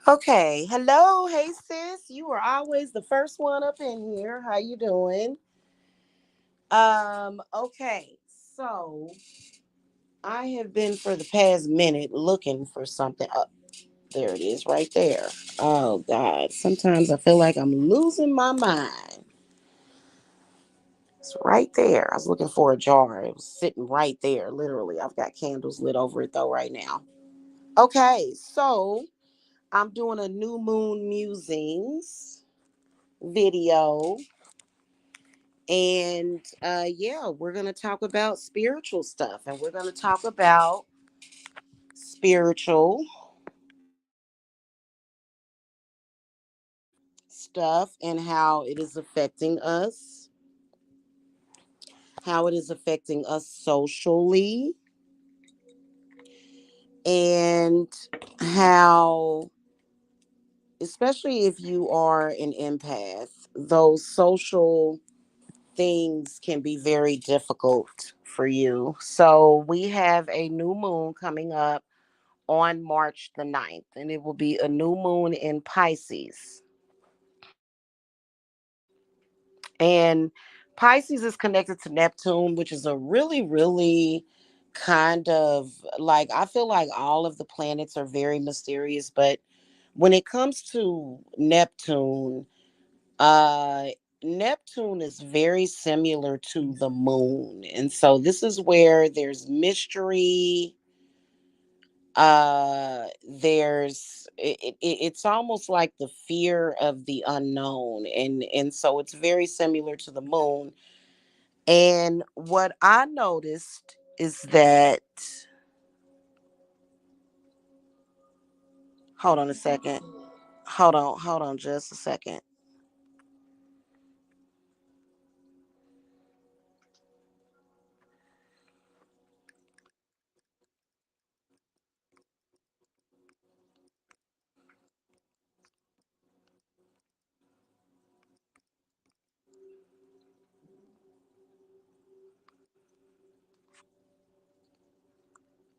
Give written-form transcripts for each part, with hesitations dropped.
Okay. Hello. Hey sis. You are always the first one up in here. How you doing? Okay. So I have been for the past minute looking for something. Up there it is right there. Oh God. Sometimes I feel like I'm losing my mind. It's right there. I was looking for a jar. It was sitting right there. Literally. I've got candles lit over it though right now. Okay, so I'm doing a new moon musings video. And yeah, we're going to talk about spiritual stuff and we're going to talk about spiritual stuff and how it is affecting us, how it is affecting us socially, and how, especially if you are an empath, those social things can be very difficult for you. So we have a new moon coming up on March the 9th, and it will be a new moon in Pisces. And Pisces is connected to Neptune, which is a really, really kind of like, I feel like all of the planets are very mysterious, but when it comes to Neptune, uh, Neptune is very similar to the moon. And so this is where there's mystery, it's almost like the fear of the unknown, and so it's very similar to the moon. And what I noticed is that, hold on a second, hold on just a second.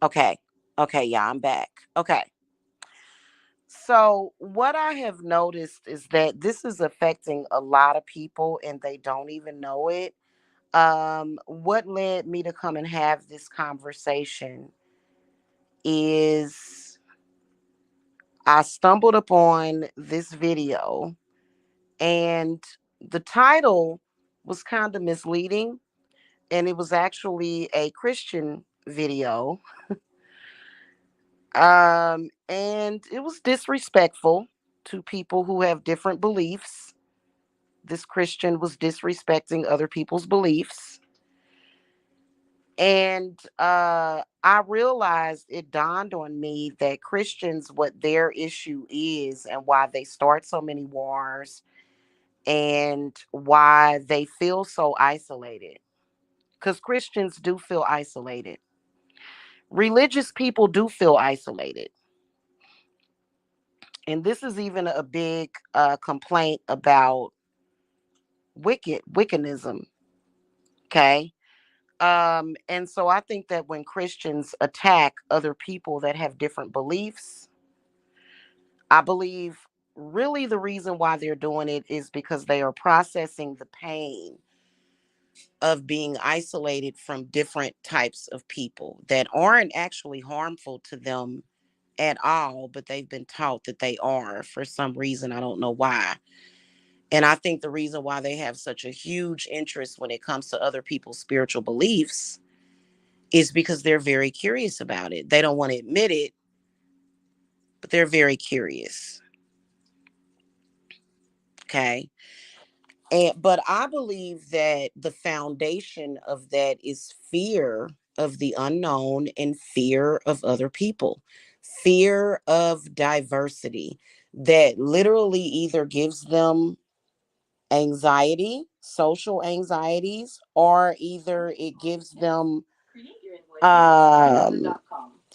Okay, okay, yeah, I'm back. Okay, so what I have noticed is that this is affecting a lot of people and they don't even know it. What led me to come and have this conversation is I stumbled upon this video, and the title was kind of misleading, and it was actually a Christian video. And it was disrespectful to people who have different beliefs. This Christian was disrespecting other people's beliefs. And I realized, it dawned on me that Christians, what their issue is and why they start so many wars and why they feel so isolated. Because Christians do feel isolated. Religious people do feel isolated. And this is even a big complaint about wiccanism. Okay. And so I think that when Christians attack other people that have different beliefs, I believe really the reason why they're doing it is because they are processing the pain of being isolated from different types of people that aren't actually harmful to them at all, but they've been taught that they are for some reason. I don't know why. And I think the reason why they have such a huge interest when it comes to other people's spiritual beliefs is because they're very curious about it. They don't want to admit it, but they're very curious. Okay. And but I believe that the foundation of that is fear of the unknown and fear of other people. Fear of diversity that literally either gives them anxiety, social anxieties, or either it gives them um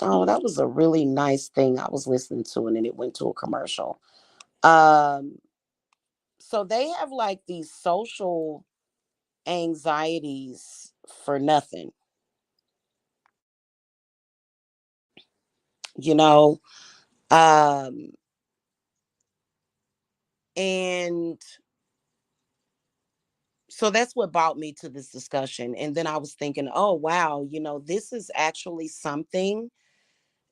oh, that was a really nice thing I was listening to and then it went to a commercial. Um so they have like these social anxieties for nothing, you know. Um And so that's what brought me to this discussion. And then I was thinking, oh, wow, this is actually something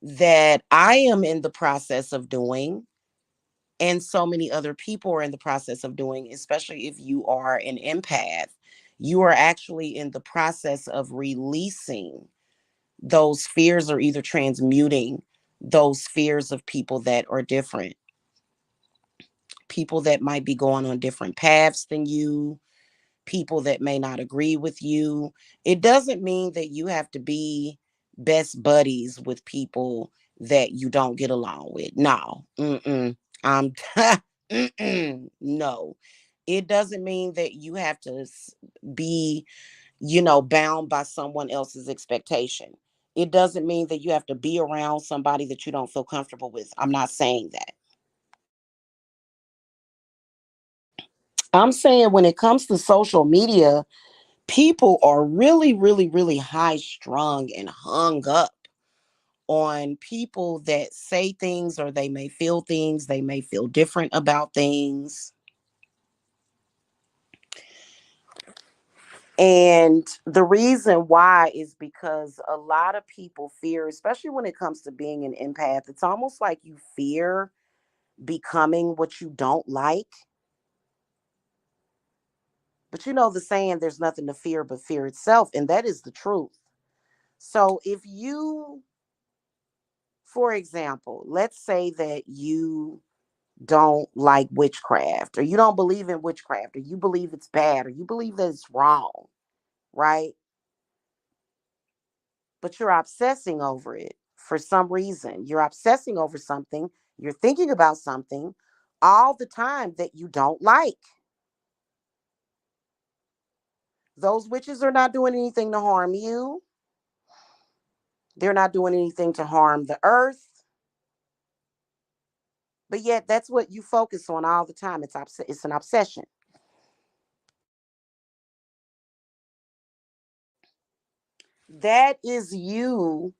that I am in the process of doing. And so many other people are in the process of doing, especially if you are an empath. You are actually in the process of releasing those fears, or either transmuting those fears of people that are different, people that might be going on different paths than you, people that may not agree with you. It doesn't mean that you have to be best buddies with people that you don't get along with. No. Mm-mm. Um, mm-mm. No. It doesn't mean that you have to be, bound by someone else's expectation. It doesn't mean that you have to be around somebody that you don't feel comfortable with. I'm not saying that. I'm saying when it comes to social media, people are really, really, really high strung and hung up on people that say things, or they may feel things, they may feel different about things. And the reason why is because a lot of people fear, especially when it comes to being an empath, it's almost like you fear becoming what you don't like. But you know the saying, there's nothing to fear but fear itself. And that is the truth. So if you, for example, let's say that you don't like witchcraft, or you don't believe in witchcraft, or you believe it's bad, or you believe that it's wrong, right? But you're obsessing over it for some reason. You're obsessing over something, you're thinking about something all the time that you don't like. Those witches are not doing anything to harm you. They're not doing anything to harm the earth. But yet that's what you focus on all the time. It's an obsession. That is you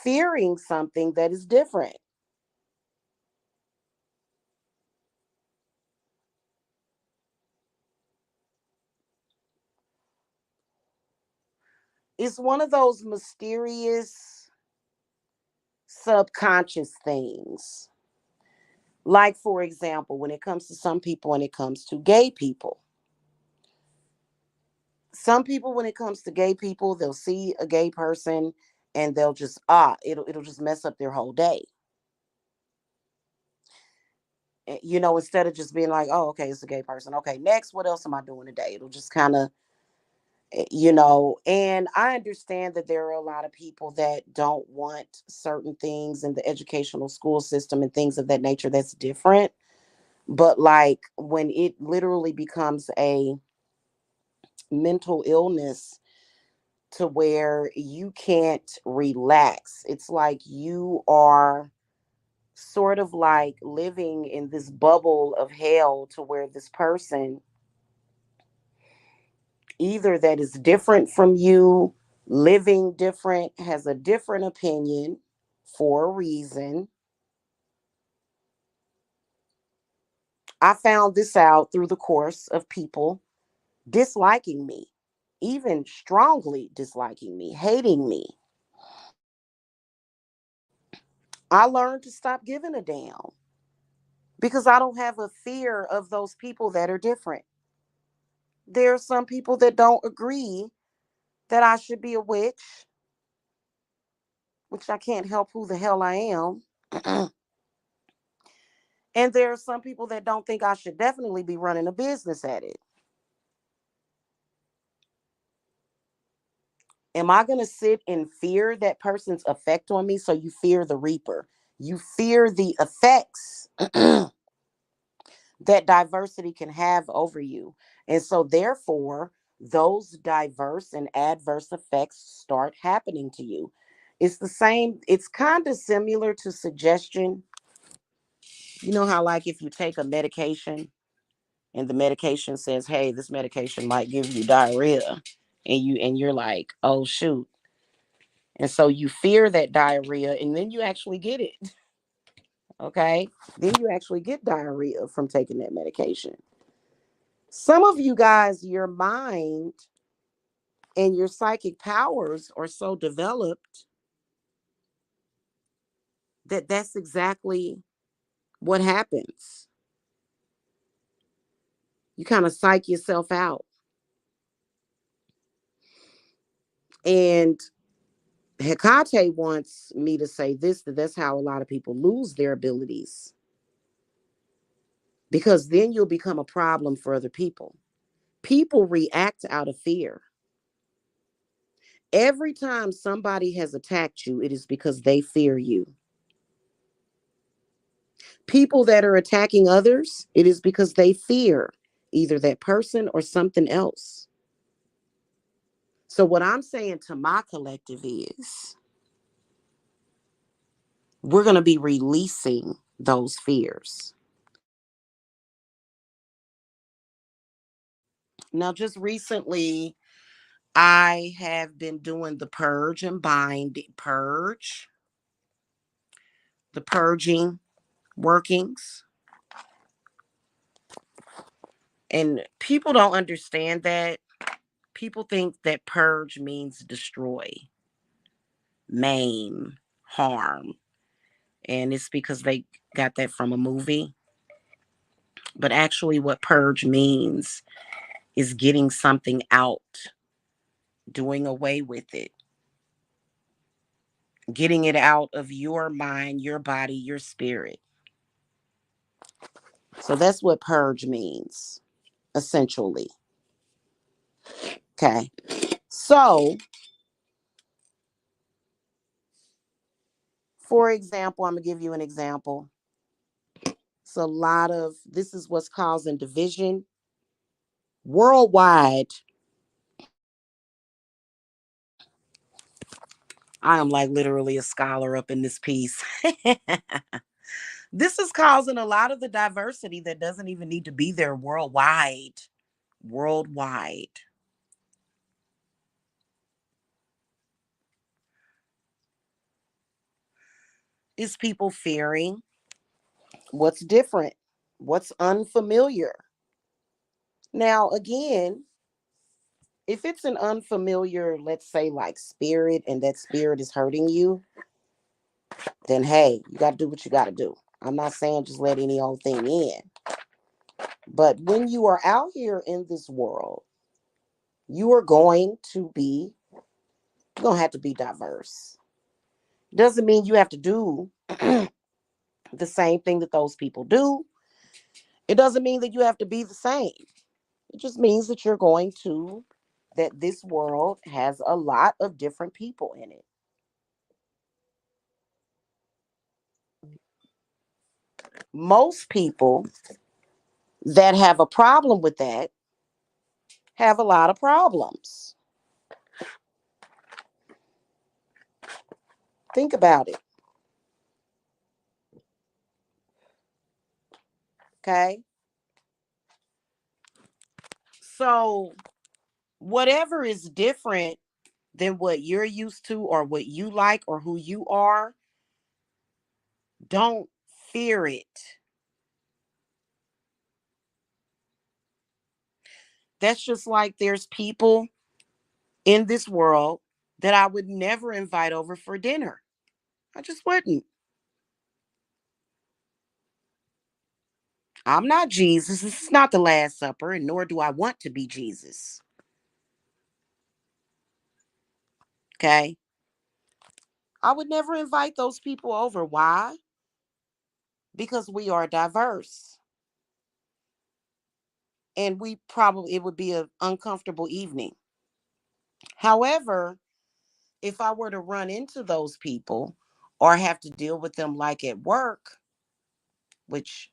fearing something that is different. It's one of those mysterious subconscious things. Like, for example, when it comes to some people, when it comes to gay people, some people, when it comes to gay people, they'll see a gay person and they'll just, it'll just mess up their whole day. Instead of just being like, oh, okay, it's a gay person. Okay, next, what else am I doing today? It'll just kind of, and I understand that there are a lot of people that don't want certain things in the educational school system and things of that nature. That's different. But like when it literally becomes a mental illness to where you can't relax, it's like you are sort of like living in this bubble of hell, to where this person, either that is different from you, living different, has a different opinion for a reason. I found this out through the course of people disliking me, even strongly disliking me, hating me. I learned to stop giving a damn because I don't have a fear of those people that are different. There are some people that don't agree that I should be a witch, which I can't help who the hell I am. And there are some people that don't think I should definitely be running a business at it. Am I going to sit and fear that person's effect on me? So you fear the reaper. You fear the effects that diversity can have over you. And so, therefore, those diverse and adverse effects start happening to you. It's the same, it's kind of similar to suggestion. You know how, like, if you take a medication and the medication says, hey, this medication might give you diarrhea, and you're like, oh shoot. And so you fear that diarrhea, and then you actually get it. Okay. Then you actually get diarrhea from taking that medication. Some of you guys, your mind and your psychic powers are so developed that that's exactly what happens. You kind of psych yourself out. And Hecate wants me to say this, that that's how a lot of people lose their abilities, because then you'll become a problem for other people. People react out of fear. Every time somebody has attacked you, it is because they fear you. People that are attacking others, it is because they fear either that person or something else. So, what I'm saying to my collective is we're going to be releasing those fears. Now, just recently, I have been doing the purge and the purging workings. And people don't understand that. People think that purge means destroy, maim, harm. And it's because they got that from a movie. But actually, what purge means is getting something out, doing away with it, getting it out of your mind, your body, your spirit. So that's what purge means, essentially. Okay. So, for example, I'm going to give you an example. It's a lot of this is what's causing division worldwide. I am like literally a scholar up in this piece. This is causing a lot of the diversity that doesn't even need to be there worldwide. Worldwide. Is people fearing what's different, what's unfamiliar. Now, again, if it's an unfamiliar, let's say like spirit, and that spirit is hurting you, then hey, you got to do what you got to do. I'm not saying just let any old thing in. But when you are out here in this world, you are going to have to be diverse. Doesn't mean you have to do the same thing that those people do. It doesn't mean that you have to be the same. It just means that that this world has a lot of different people in it. Most people that have a problem with that have a lot of problems. Think about it. Okay. So, whatever is different than what you're used to or what you like or who you are, don't fear it. That's just like there's people in this world that I would never invite over for dinner. I just wouldn't. I'm not Jesus. This is not the Last Supper, and nor do I want to be Jesus. Okay. I would never invite those people over. Why? Because we are diverse. And it would be an uncomfortable evening. However, if I were to run into those people or have to deal with them like at work, which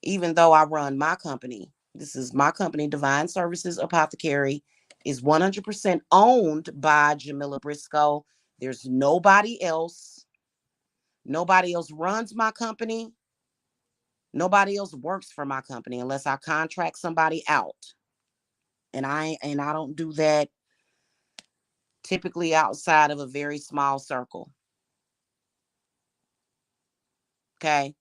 even though I run my company, this is my company, Divine Services Apothecary, is 100% owned by Jamila Briscoe. There's nobody else. Nobody else runs my company. Nobody else works for my company unless I contract somebody out. And I don't do that typically outside of a very small circle. Okay.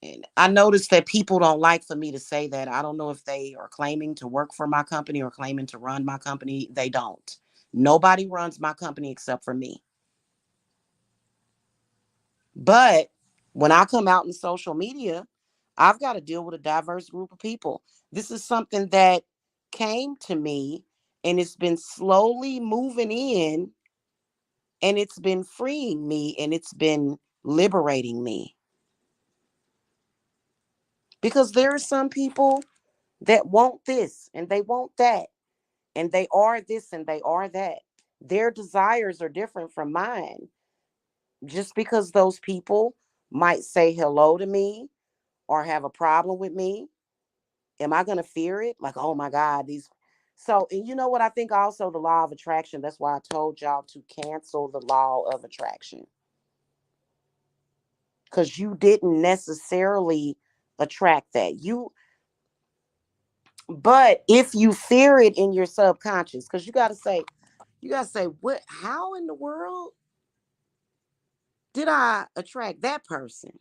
And I noticed that people don't like for me to say that. I don't know if they are claiming to work for my company or claiming to run my company. They don't. Nobody runs my company except for me. But when I come out in social media, I've got to deal with a diverse group of people. This is something that came to me and it's been slowly moving in and it's been freeing me and it's been liberating me. Because there are some people that want this and they want that and they are this and they are that. Their desires are different from mine. Just because those people might say hello to me or have a problem with me, am I going to fear it? Like, oh my God, these. So, and you know what? I think also the law of attraction. That's why I told y'all to cancel the law of attraction because you didn't necessarily attract that. But if you fear it in your subconscious, because you got to say, what, how in the world did I attract that person?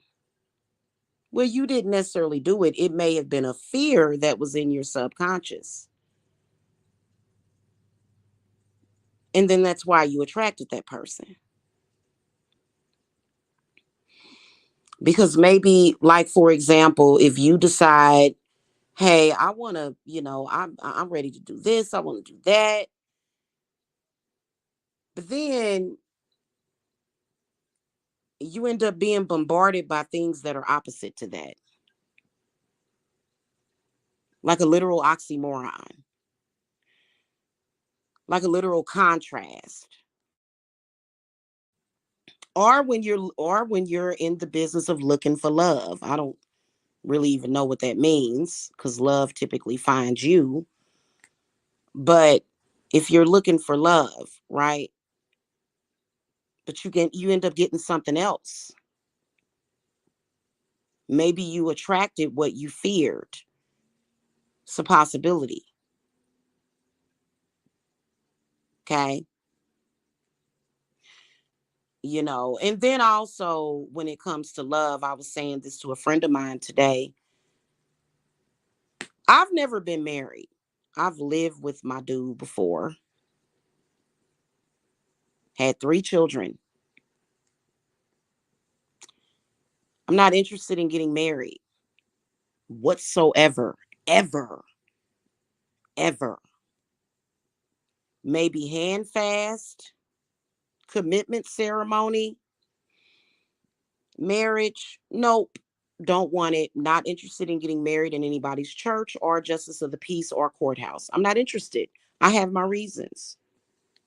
Well, you didn't necessarily do it. It may have been a fear that was in your subconscious. And then that's why you attracted that person. Because maybe, like, for example, if you decide, hey, I want to, I'm ready to do this, I want to do that. But then you end up being bombarded by things that are opposite to that, like a literal oxymoron, like a literal contrast. Or when you're in the business of looking for love. I don't really even know what that means because love typically finds you. But if you're looking for love, right? But you end up getting something else. Maybe you attracted what you feared. It's a possibility. Okay. And then also when it comes to love, I was saying this to a friend of mine today. I've never been married. I've lived with my dude before, had 3 children. I'm not interested in getting married whatsoever, ever, ever. Maybe hand fast, commitment ceremony, marriage. Nope. Don't want it. Not interested in getting married in anybody's church or justice of the peace or courthouse. I'm not interested. I have my reasons.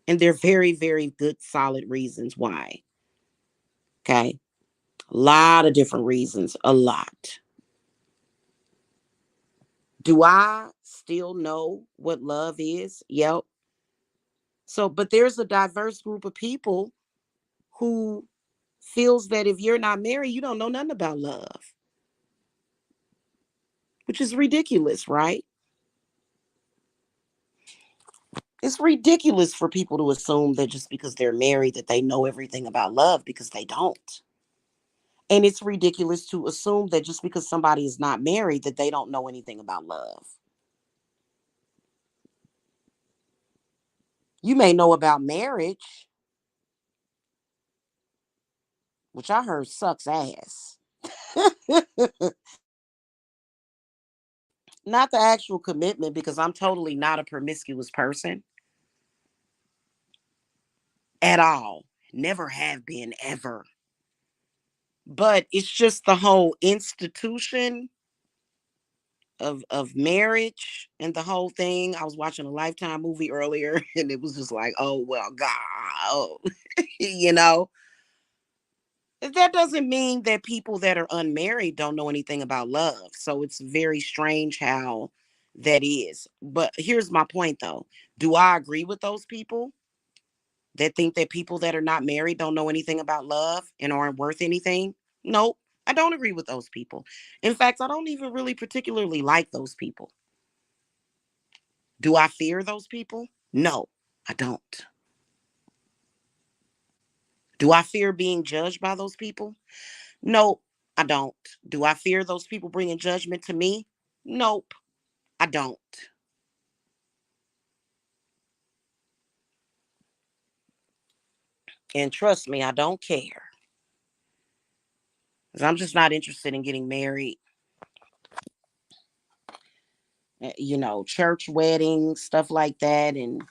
And they're very, very good, solid reasons why. Okay. A lot of different reasons. A lot. Do I still know what love is? Yep. So, but there's a diverse group of people who feels that if you're not married, you don't know nothing about love, which is ridiculous, right? It's ridiculous for people to assume that just because they're married that they know everything about love because they don't. And it's ridiculous to assume that just because somebody is not married that they don't know anything about love. You may know about marriage, which I heard sucks ass. Not the actual commitment because I'm totally not a promiscuous person at all. Never have been ever. But it's just the whole institution of marriage and the whole thing. I was watching a Lifetime movie earlier and it was just like, oh well, God, oh. you know. That doesn't mean that people that are unmarried don't know anything about love. So it's very strange how that is. But here's my point though. Do I agree with those people that think that people that are not married don't know anything about love and aren't worth anything? Nope. I don't agree with those people. In fact, I don't even really particularly like those people. Do I fear those people? No, I don't. Do I fear being judged by those people? Nope, I don't. Do I fear those people bringing judgment to me? Nope, I don't. And trust me, I don't care. Because I'm just not interested in getting married. Church weddings, stuff like that. And,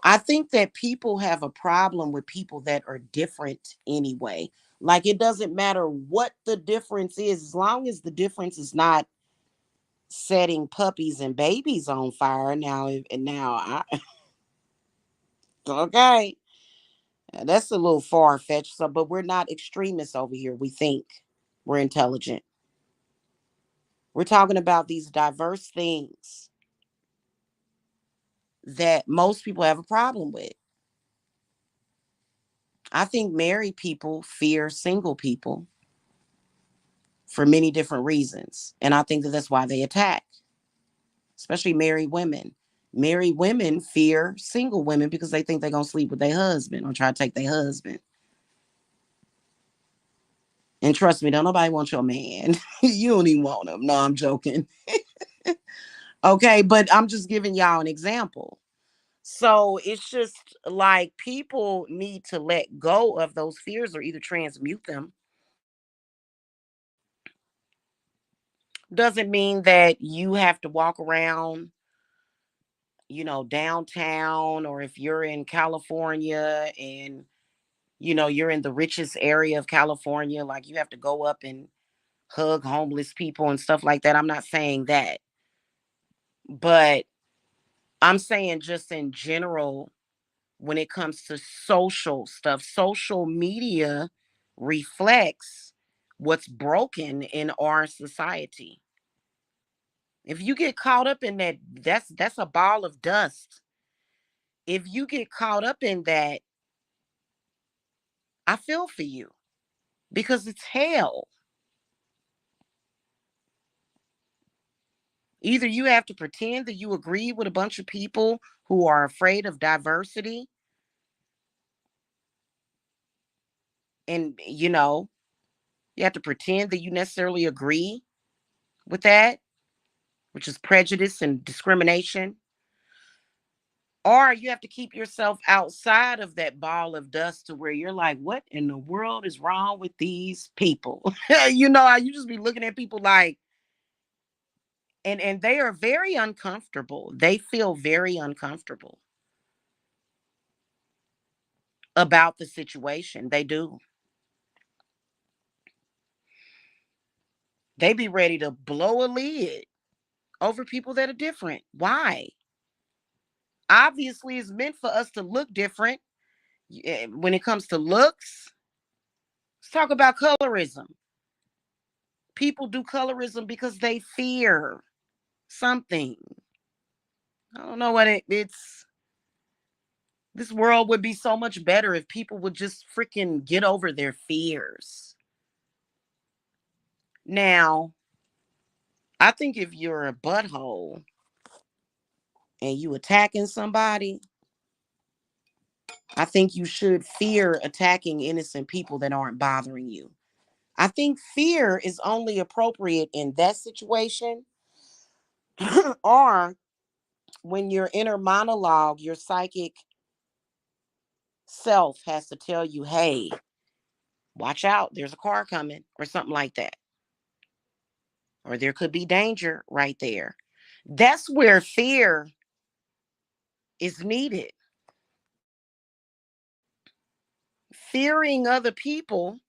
I think that people have a problem with people that are different anyway. Like, it doesn't matter what the difference is, as long as the difference is not setting puppies and babies on fire. Okay, that's a little far fetched. So, but we're not extremists over here. We think we're intelligent. We're talking about these diverse things that most people have a problem with. I think married people fear single people for many different reasons. And I think that that's why they attack, especially married women. Married women fear single women because they think they're going to sleep with their husband or try to take their husband. And trust me, don't nobody want your man. You don't even want him. No, I'm joking. Okay, but I'm just giving y'all an example. So it's just like people need to let go of those fears or either transmute them. Doesn't mean that you have to walk around, downtown, or if you're in California and, you're in the richest area of California, like you have to go up and hug homeless people and stuff like that. I'm not saying that. But I'm saying just in general, when it comes to social stuff, social media reflects what's broken in our society. If you get caught up in that, that's a ball of dust. If you get caught up in that, I feel for you because it's hell. Either you have to pretend that you agree with a bunch of people who are afraid of diversity, and you have to pretend that you necessarily agree with that, which is prejudice and discrimination. Or you have to keep yourself outside of that ball of dust to where you're like, what in the world is wrong with these people? You just be looking at people like, and they are very uncomfortable. They feel very uncomfortable about the situation. They do. They be ready to blow a lid over people that are different. Why? Obviously, it's meant for us to look different. When it comes to looks, let's talk about colorism. People do colorism because they fear something. I don't know what it's. This world would be so much better if people would just freaking get over their fears. Now, I think if you're a butthole and you attacking somebody, I think you should fear attacking innocent people that aren't bothering you. I think fear is only appropriate in that situation or when your inner monologue, your psychic self has to tell you, hey, watch out, there's a car coming, or something like that. Or there could be danger right there. That's where fear is needed. Fearing other people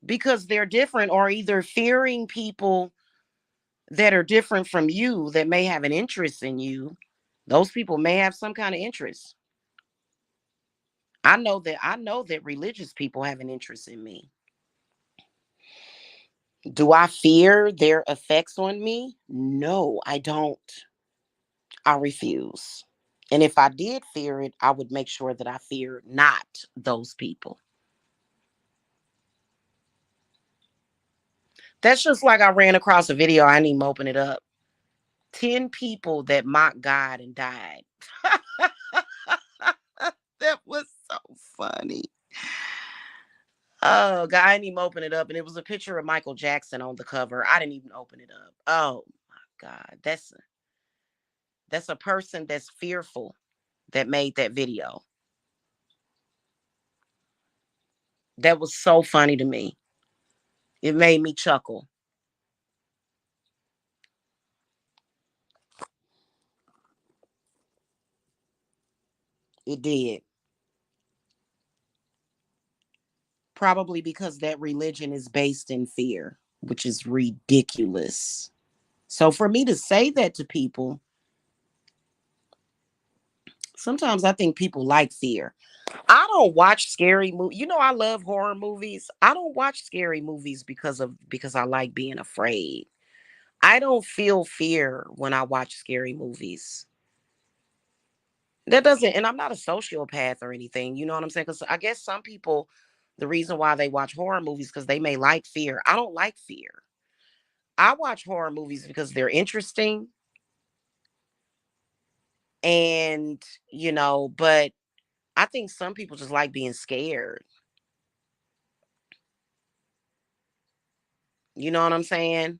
because they're different, or either fearing people that are different from you that may have an interest in you. Those people may have some kind of interest. I know that religious people have an interest in me. Do I fear their effects on me? No, I don't. I refuse. And if I did fear it, I would make sure that I fear not those people. That's just like I ran across a video. I didn't even open it up. 10 people that mocked God and died. funny. Oh, God, I didn't even open it up. And it was a picture of Michael Jackson on the cover. I didn't even open it up. Oh, my God. That's a person that's fearful that made that video. That was so funny to me. It made me chuckle. It did. Probably because that religion is based in fear, which is ridiculous. So for me to say that to people, sometimes I think people like fear. I don't watch scary movies. You know, I love horror movies. I don't watch scary movies because I like being afraid. I don't feel fear when I watch scary movies. That doesn't, and I'm not a sociopath or anything. You know what I'm saying? Because I guess some people, the reason why they watch horror movies because they may like fear. I don't like fear. I watch horror movies because they're interesting and, but I think some people just like being scared. You know what I'm saying?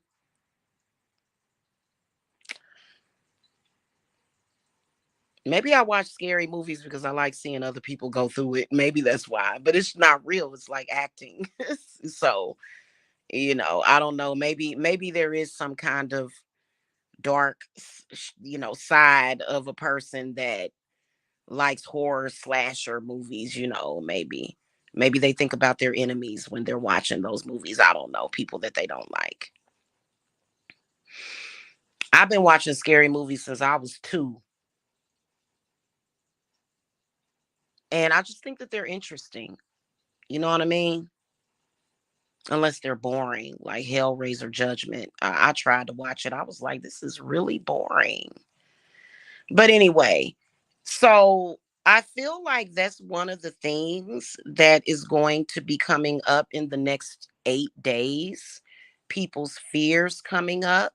Maybe I watch scary movies because I like seeing other people go through it. Maybe that's why, but it's not real. It's like acting. So, I don't know. Maybe there is some kind of dark, side of a person that likes horror slasher movies, maybe they think about their enemies when they're watching those movies. I don't know, people that they don't like. I've been watching scary movies since I was 2, and I just think that they're interesting. You know what I mean? Unless they're boring, like Hellraiser Judgment. I tried to watch it. I was like, this is really boring. But anyway, so I feel like that's one of the things that is going to be coming up in the next 8 days. People's fears coming up,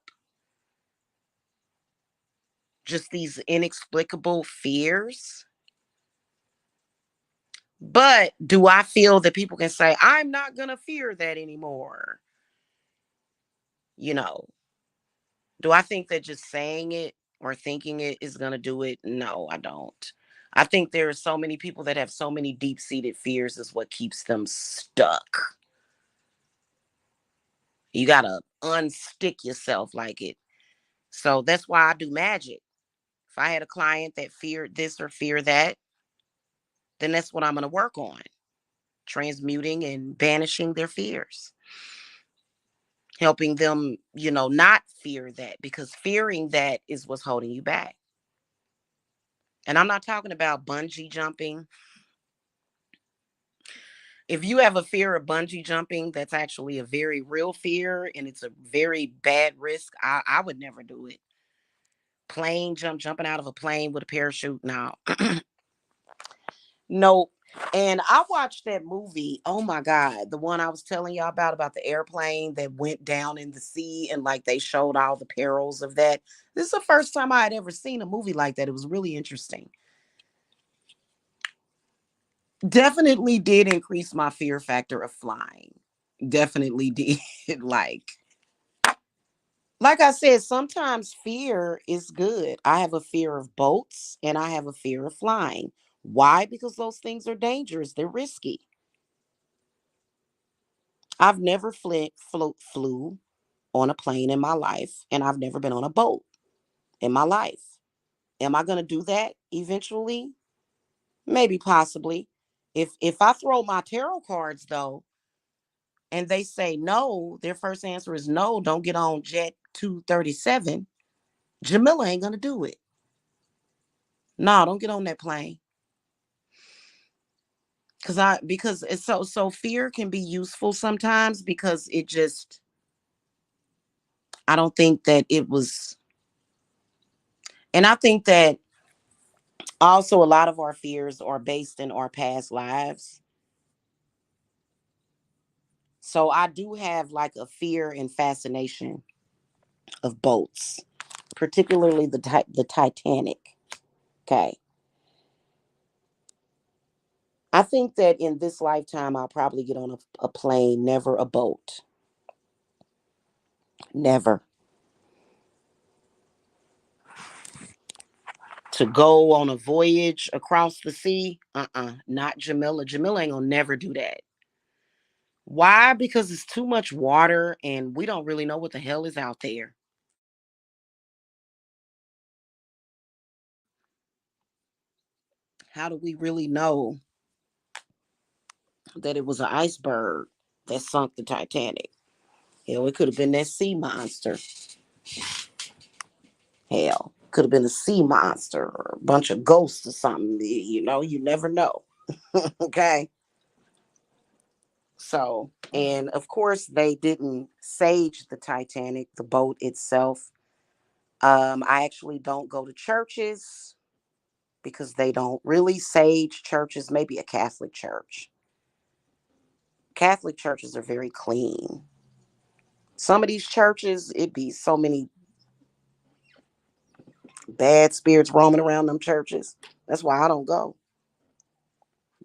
just these inexplicable fears. But do I feel that people can say, I'm not going to fear that anymore? You know, do I think that just saying it or thinking it is going to do it? No, I don't. I think there are so many people that have so many deep seated fears, is what keeps them stuck. You got to unstick yourself like it. So that's why I do magic. If I had a client that feared this or fear that, then that's what I'm going to work on, transmuting and banishing their fears, helping them, not fear that, because fearing that is what's holding you back. And I'm not talking about bungee jumping. If you have a fear of bungee jumping, that's actually a very real fear and it's a very bad risk. I would never do it. Jumping out of a plane with a parachute. No. Nope. And I watched that movie. Oh my God. The one I was telling y'all about the airplane that went down in the sea and like they showed all the perils of that. This is the first time I had ever seen a movie like that. It was really interesting. Definitely did increase my fear factor of flying. Definitely did. like like I said, sometimes fear is good. I have a fear of boats and I have a fear of flying. Why? Because those things are dangerous. They're risky. I've never flew on a plane in my life, and I've never been on a boat in my life. Am I going to do that eventually? Maybe, possibly. If I throw my tarot cards though, and they say no, their first answer is no. Don't get on Jet 237. Jamila ain't gonna do it. No, don't get on that plane. Because it's so fear can be useful sometimes because it just I don't think that it was, and I think that also a lot of our fears are based in our past lives. So I do have like a fear and fascination of boats, particularly the Titanic. Okay. I think that in this lifetime, I'll probably get on a plane, never a boat. Never. To go on a voyage across the sea, not Jamila. Jamila ain't gonna never do that. Why? Because it's too much water and we don't really know what the hell is out there. How do we really know that it was an iceberg that sunk the Titanic? Hell, it could have been that sea monster. Hell, could have been a sea monster or a bunch of ghosts or something. You never know. Okay. So, and of course, they didn't sage the Titanic, the boat itself. I actually don't go to churches because they don't really sage churches, maybe a Catholic church. Catholic churches are very clean. Some of these churches, it be so many bad spirits roaming around them churches. That's why I don't go.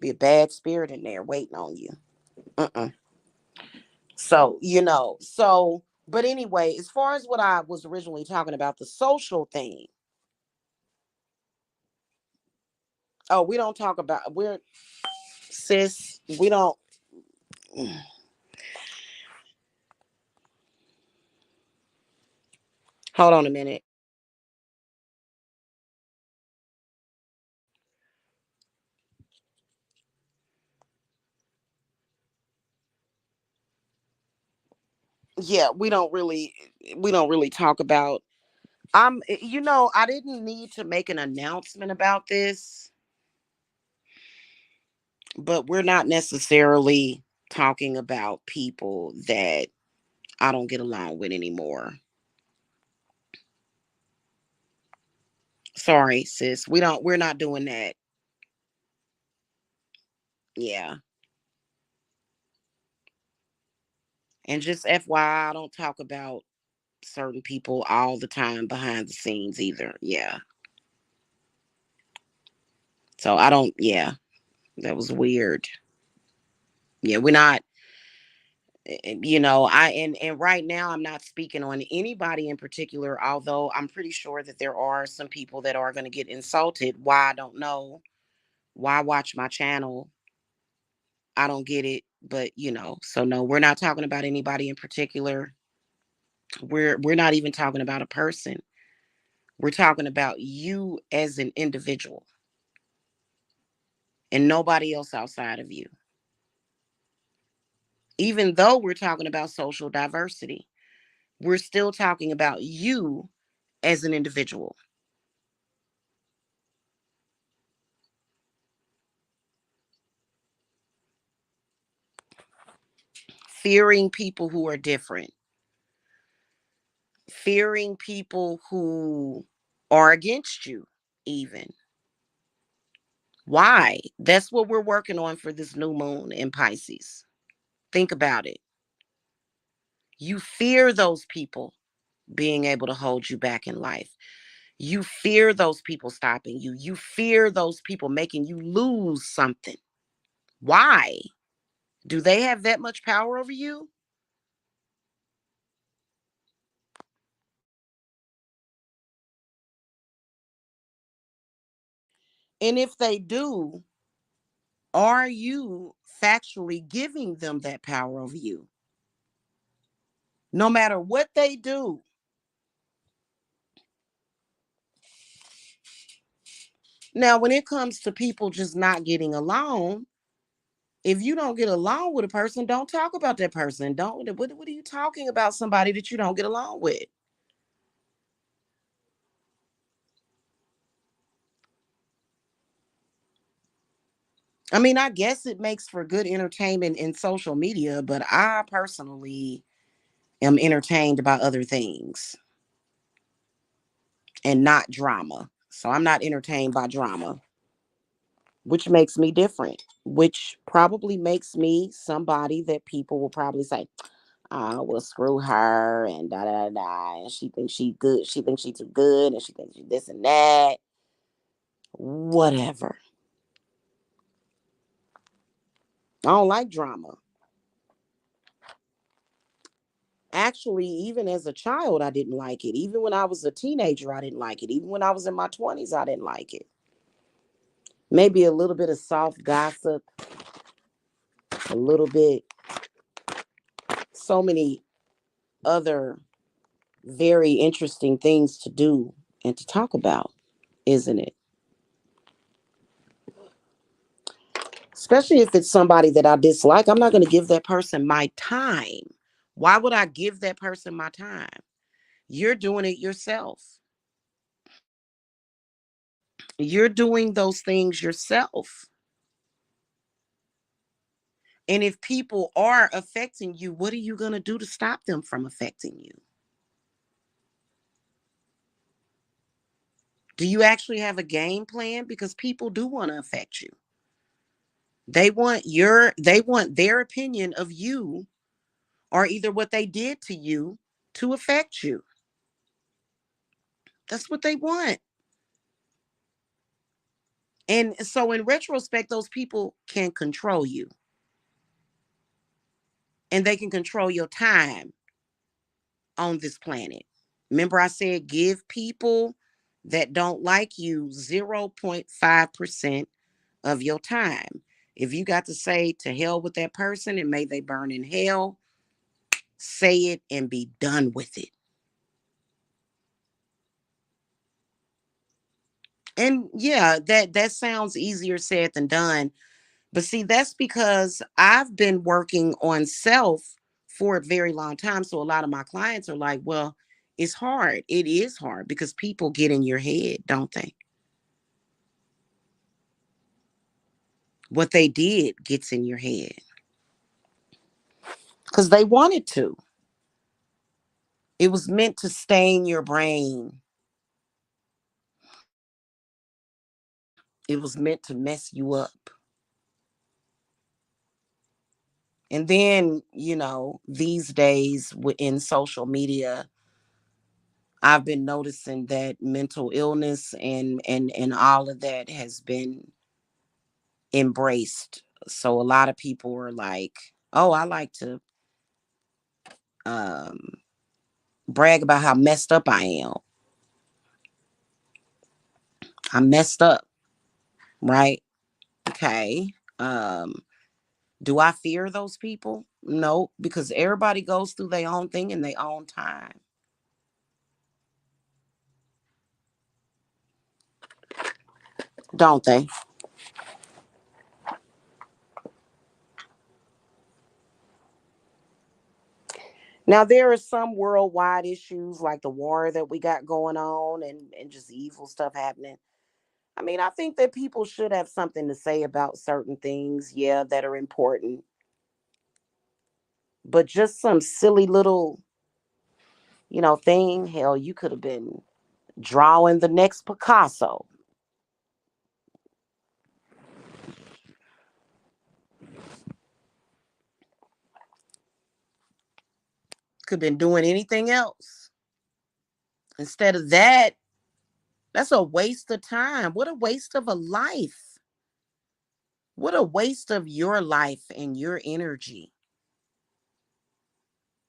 Be a bad spirit in there waiting on you. Mm-mm. So, but anyway, as far as what I was originally talking about, the social thing. Oh, we don't talk about, sis, we don't. Hold on a minute. Yeah, we don't really talk about. I didn't need to make an announcement about this, but we're not necessarily talking about people that I don't get along with anymore. Sorry, sis. We're not doing that. Yeah. And just FYI, I don't talk about certain people all the time behind the scenes either. Yeah. So I don't, yeah, that was weird. Yeah, we're not, and right now I'm not speaking on anybody in particular, although I'm pretty sure that there are some people that are going to get insulted. Why? I don't know. Why watch my channel? I don't get it. But so no, we're not talking about anybody in particular. We're not even talking about a person. We're talking about you as an individual and nobody else outside of you. Even though we're talking about social diversity, we're still talking about you as an individual. Fearing people who are different, fearing people who are against you, even. Why? That's what we're working on for this new moon in Pisces. Think about it. You fear those people being able to hold you back in life. You fear those people stopping you. You fear those people making you lose something. Why? Do they have that much power over you? And if they do, are you factually giving them that power over you? No matter what they do. Now, when it comes to people just not getting along, if you don't get along with a person, don't talk about that person. Don't. What are you talking about somebody that you don't get along with? I mean, I guess it makes for good entertainment in social media, but I personally am entertained by other things and not drama. So I'm not entertained by drama, which makes me different, which probably makes me somebody that people will probably say, oh, well, screw her and da da da da. And she thinks she good. She thinks she too good and she thinks she this and that. Whatever. I don't like drama. Actually, even as a child, I didn't like it. Even when I was a teenager, I didn't like it. Even when I was in my 20s, I didn't like it. Maybe a little bit of soft gossip, a little bit, so many other very interesting things to do and to talk about, isn't it? Especially if it's somebody that I dislike, I'm not going to give that person my time. Why would I give that person my time? You're doing it yourself. You're doing those things yourself. And if people are affecting you, what are you going to do to stop them from affecting you? Do you actually have a game plan? Because people do want to affect you. They want their opinion of you or either what they did to you to affect you. That's what they want. And so in retrospect, those people can control you and they can control your time on this planet. Remember, I said give people that don't like you 0.5% of your time. If you got to say to hell with that person and may they burn in hell, say it and be done with it. And yeah, that sounds easier said than done. But see, that's because I've been working on self for a very long time. So a lot of my clients are like, well, it's hard. It is hard because people get in your head, don't they? What they did gets in your head because they wanted to. It was meant to stain your brain. It was meant to mess you up. And then, these days in social media, I've been noticing that mental illness and all of that has been embraced. So a lot of people are like, "Oh, I like to um brag about how messed up I am. I'm messed up, right? Okay. Do I fear those people? No, because everybody goes through their own thing in their own time. Don't they? Now there are some worldwide issues like the war that we got going on and just evil stuff happening. I mean, I think that people should have something to say about certain things, yeah, that are important. But just some silly little, thing, hell, you could have been drawing the next Picasso. Could have been doing anything else. Instead of that, that's a waste of time. What a waste of a life. What a waste of your life and your energy.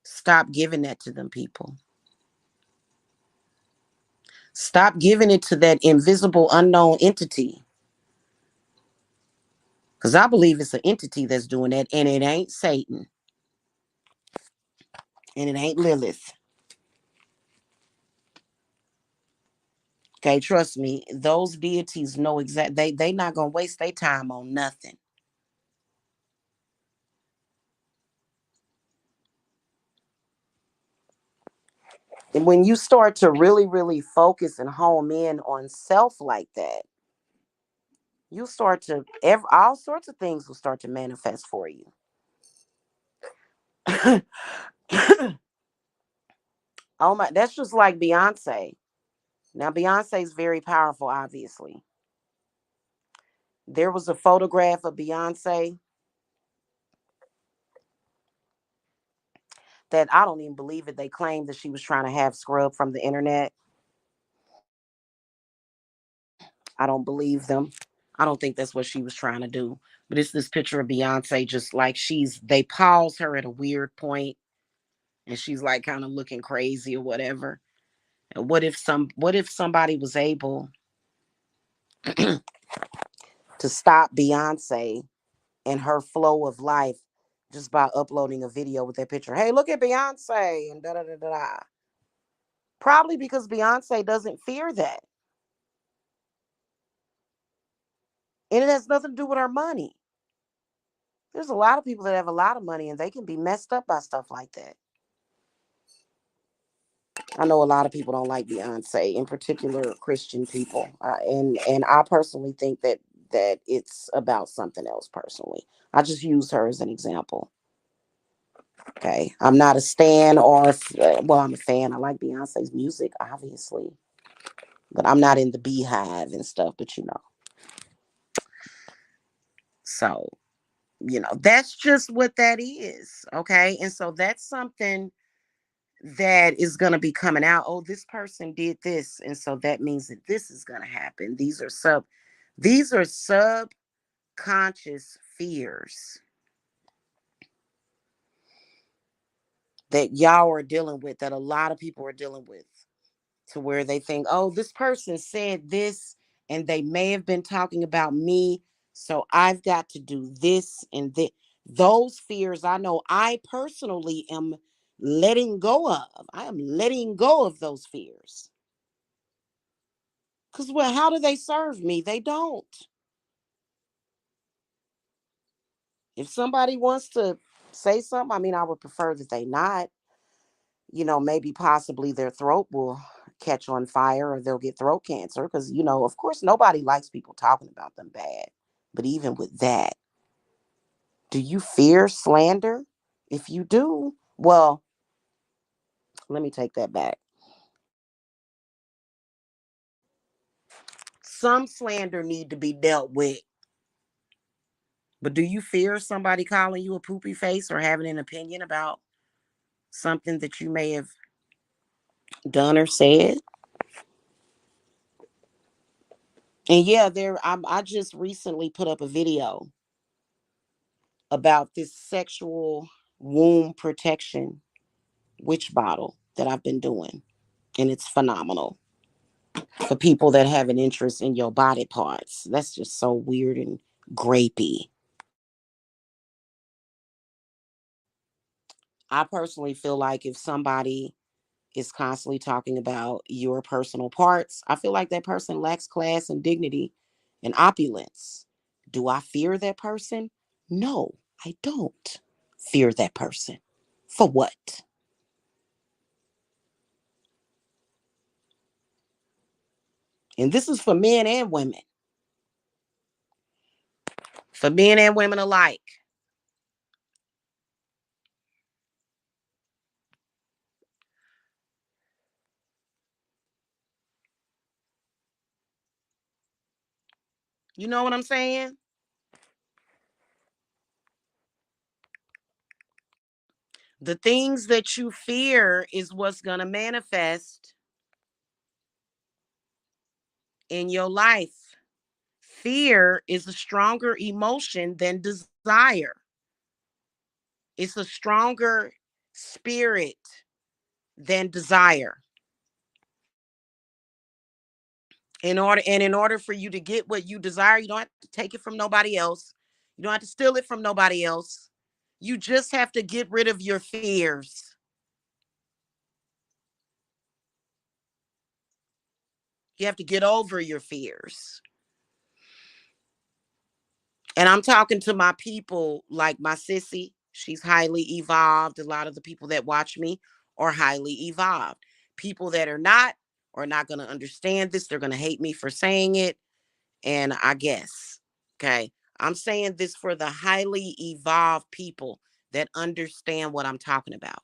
Stop giving that to them people. Stop giving it to that invisible, unknown entity. Because I believe it's an entity that's doing that, and it ain't Satan, and it ain't Lilith. Okay, trust me, those deities know they not gonna waste their time on nothing. And when you start to really, really focus and home in on self like that, you'll start to all sorts of things will start to manifest for you. Oh my, that's just like Beyonce. Now Beyonce is very powerful, obviously. There was a photograph of Beyonce that I don't even believe it. They claimed that she was trying to have scrub from the internet. I don't believe them. I don't think that's what she was trying to do. But it's this picture of Beyonce, just like they pause her at a weird point, and she's like kind of looking crazy or whatever. And what if somebody was able to stop Beyonce and her flow of life just by uploading a video with that picture? Hey, look at Beyonce and da da da da da. Probably because Beyonce doesn't fear that. And it has nothing to do with her money. There's a lot of people that have a lot of money and they can be messed up by stuff like that. I know a lot of people don't like Beyonce, in particular Christian people, and I personally think that it's about something else. Personally, I just use her as an example. Okay, I'm not a stan well, I'm a fan. I like Beyonce's music, obviously, but I'm not in the beehive and stuff. But so that's just what that is. Okay, and so that's something that is going to be coming out. Oh, this person did this, and so that means that this is going to happen. These are subconscious fears that y'all are dealing with, that a lot of people are dealing with, to where they think, oh, this person said this and they may have been talking about me, so I've got to do this and that. Those fears, I know I personally am letting go of. I am letting go of those fears. Because, well, how do they serve me? They don't. If somebody wants to say something, I mean, I would prefer that they not. Maybe possibly their throat will catch on fire or they'll get throat cancer. Because, of course, nobody likes people talking about them bad. But even with that, do you fear slander? If you do, well, let me take that back. Some slander need to be dealt with. But do you fear somebody calling you a poopy face or having an opinion about something that you may have done or said? And yeah, I just recently put up a video about this sexual womb protection witch bottle that I've been doing. And it's phenomenal for people that have an interest in your body parts. That's just so weird and grapey. I personally feel like if somebody is constantly talking about your personal parts, I feel like that person lacks class and dignity and opulence. Do I fear that person? No, I don't fear that person. For what? And this is for men and women, for men and women alike. You know what I'm saying? The things that you fear is what's going to manifest in your life. Fear is a stronger emotion than desire. It's a stronger spirit than desire. In order for you to get what you desire, you don't have to take it from nobody else. You don't have to steal it from nobody else. You just have to get rid of your fears. You have to get over your fears. And I'm talking to my people like my sissy. She's highly evolved. A lot of the people that watch me are highly evolved. People that are not going to understand this. They're going to hate me for saying it. And I guess, okay, I'm saying this for the highly evolved people that understand what I'm talking about.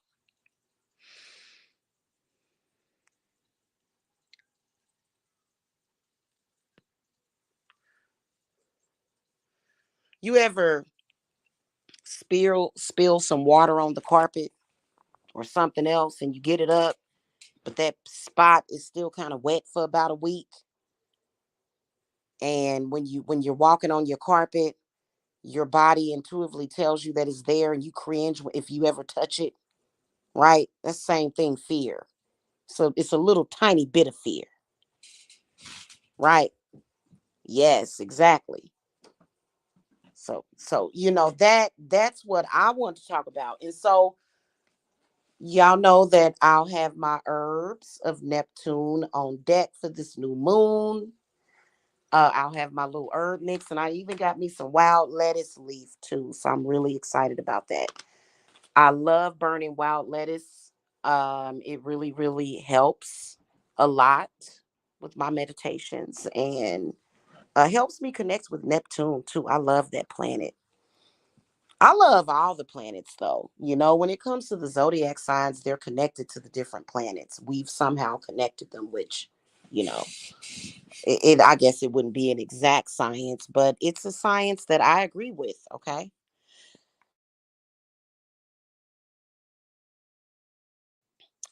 You ever spill some water on the carpet or something else and you get it up, but that spot is still kind of wet for about a week? And when you're walking on your carpet, your body intuitively tells you that it's there and you cringe if you ever touch it, right? That's the same thing, fear. So it's a little tiny bit of fear, right? Yes, exactly. So that's what I want to talk about. And so y'all know that I'll have my herbs of Neptune on deck for this new moon. I'll have my little herb mix, and I even got me some wild lettuce leaf too. So I'm really excited about that. I love burning wild lettuce. It really, really helps a lot with my meditations and helps me connect with Neptune too. I love that planet. I love all the planets though. When it comes to the zodiac signs, they're connected to the different planets. We've somehow connected them, which, you know, I guess it wouldn't be an exact science, but it's a science that I agree with. Okay.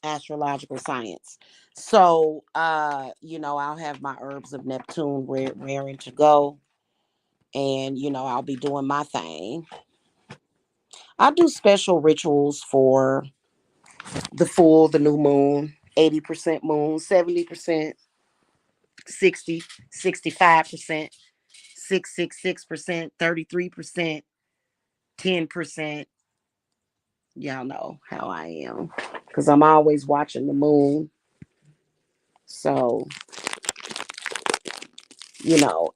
Astrological science. So, I'll have my herbs of Neptune raring to go. And, I'll be doing my thing. I do special rituals for the new moon, 80% moon, 70%, 60, 65%, 666%, 33%, 10%. Y'all know how I am. Because I'm always watching the moon. So,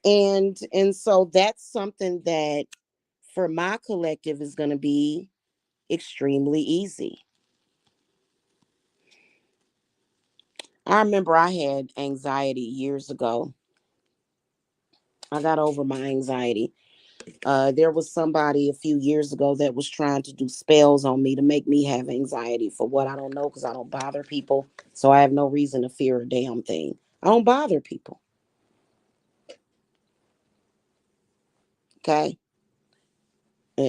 and so that's something that for my collective is going to be extremely easy. I remember I had anxiety years ago. I got over my anxiety. There was somebody a few years ago that was trying to do spells on me to make me have anxiety for what I don't know because I don't bother people. So I have no reason to fear a damn thing. I don't bother people. Okay.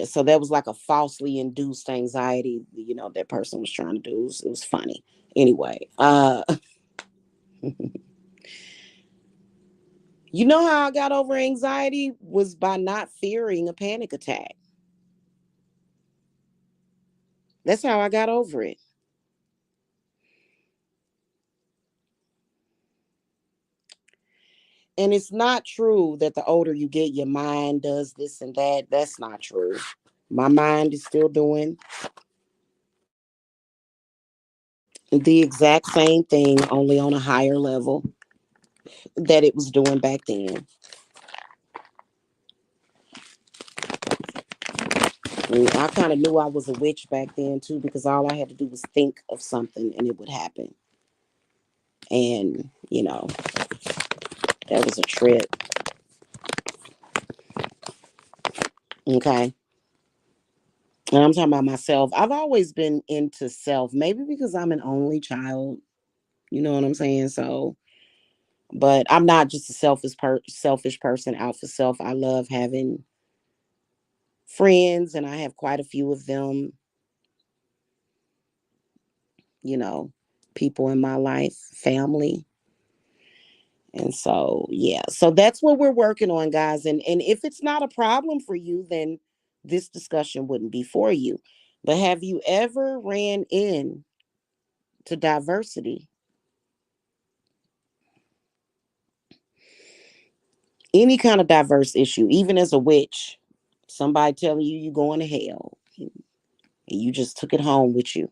So that was like a falsely induced anxiety, that person was trying to do. It was funny. Anyway, you know how I got over anxiety was by not fearing a panic attack. That's how I got over it. And it's not true that the older you get, your mind does this and that. That's not true. My mind is still doing the exact same thing, only on a higher level that it was doing back then. And I kind of knew I was a witch back then too, because all I had to do was think of something and it would happen. And, that was a trip. Okay. And I'm talking about myself. I've always been into self, maybe because I'm an only child. You know what I'm saying? So, but I'm not just a selfish person out for self. I love having friends, and I have quite a few of them. You know, people in my life, family, and so yeah. So that's what we're working on, guys. And if it's not a problem for you, then this discussion wouldn't be for you. But have you ever ran in to diversity? Any kind of diverse issue, even as a witch, somebody telling you you're going to hell, and you just took it home with you.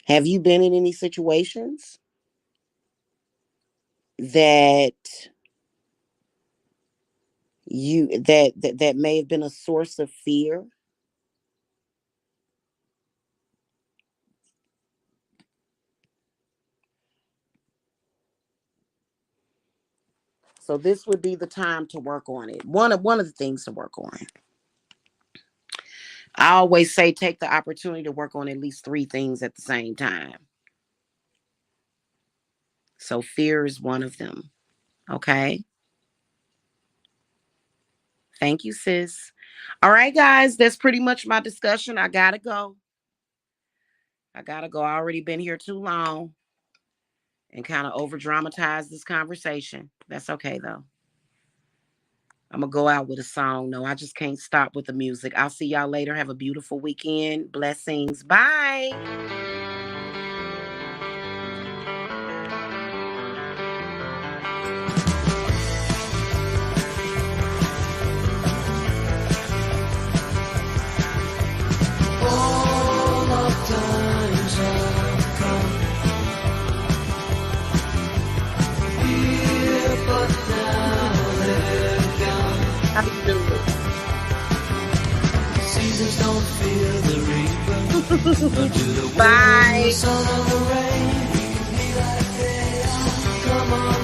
Have you been in any situations that that may have been a source of fear? So this would be the time to work on it. One of the things to work on. I always say take the opportunity to work on at least three things at the same time. So fear is one of them. Okay. Thank you, sis. All right, guys. That's pretty much my discussion. I gotta go. I gotta go. I already been here too long. and kind of over dramatize this conversation. That's okay though. I'm gonna go out with a song. No, I just can't stop with the music. I'll see y'all later. Have a beautiful weekend. Blessings. Bye. All of times have come here, but now they're gone. How do you do it? Seasons don't fear the reaper, nor do the wind, Bye. the sun, or the rain. We can be like they are. Come on.